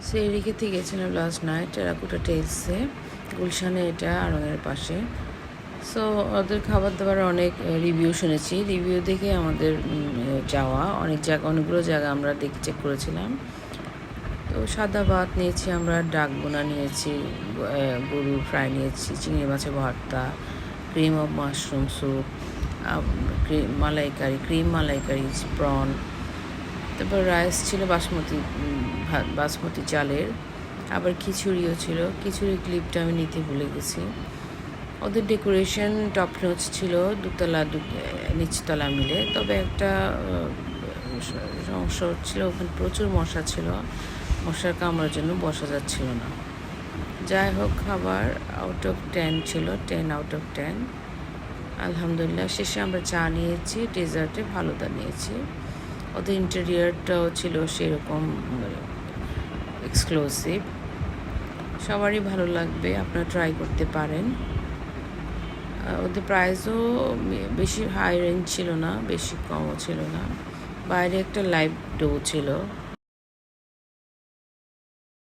সেই খেতে গেছিলাম লাস্ট নাইট টেরাকোটা টেলসে, গুলশানে, এটা আড়ংয়ের পাশে। সো ওদের খাবার দাবার অনেক রিভিউ শুনেছি, রিভিউ দেখে আমাদের যাওয়া। অনেকগুলো জায়গা আমরা চেক করেছিলাম। তো সাদা ভাত নিয়েছি আমরা, ডাক বোনা নিয়েছি, গরুর ফ্রাই নিয়েছি, চিংড়ি মাছের ভর্তা, cream of mushroom soup, cream malaikari, prawn. তারপর রাইস ছিল বাসমতি চালের, আবার খিচুড়িও ছিল। খিচুড়ির ক্লিপটা আমি নিতে ভুলে গেছি। ওদের ডেকোরেশন টপ নচ ছিল, নিচতলা মিলে। তবে একটা সমস্যা হচ্ছিল, ওখানে প্রচুর মশা ছিল, মশার কামড়ার জন্য বসা যাচ্ছিল না। যাই হোক, খাবার আউট অফ 10 ছিল, 10 আউট অফ 10। আলহামদুলিল্লাহ। শেষে আমরা চা নিয়েছি, ডেজার্টে ফালুদা নিয়েছি। ওদের ইন্টেরিয়ারটাও ছিল সেরকম এক্সক্লুসিভ। সবারই ভালো লাগবে, আপনারা ট্রাই করতে পারেন। ওদের প্রাইসও বেশি হাই রেঞ্জ ছিল না, বেশি কমও ছিল না। বাইরে একটা লাইভ ডো ছিল।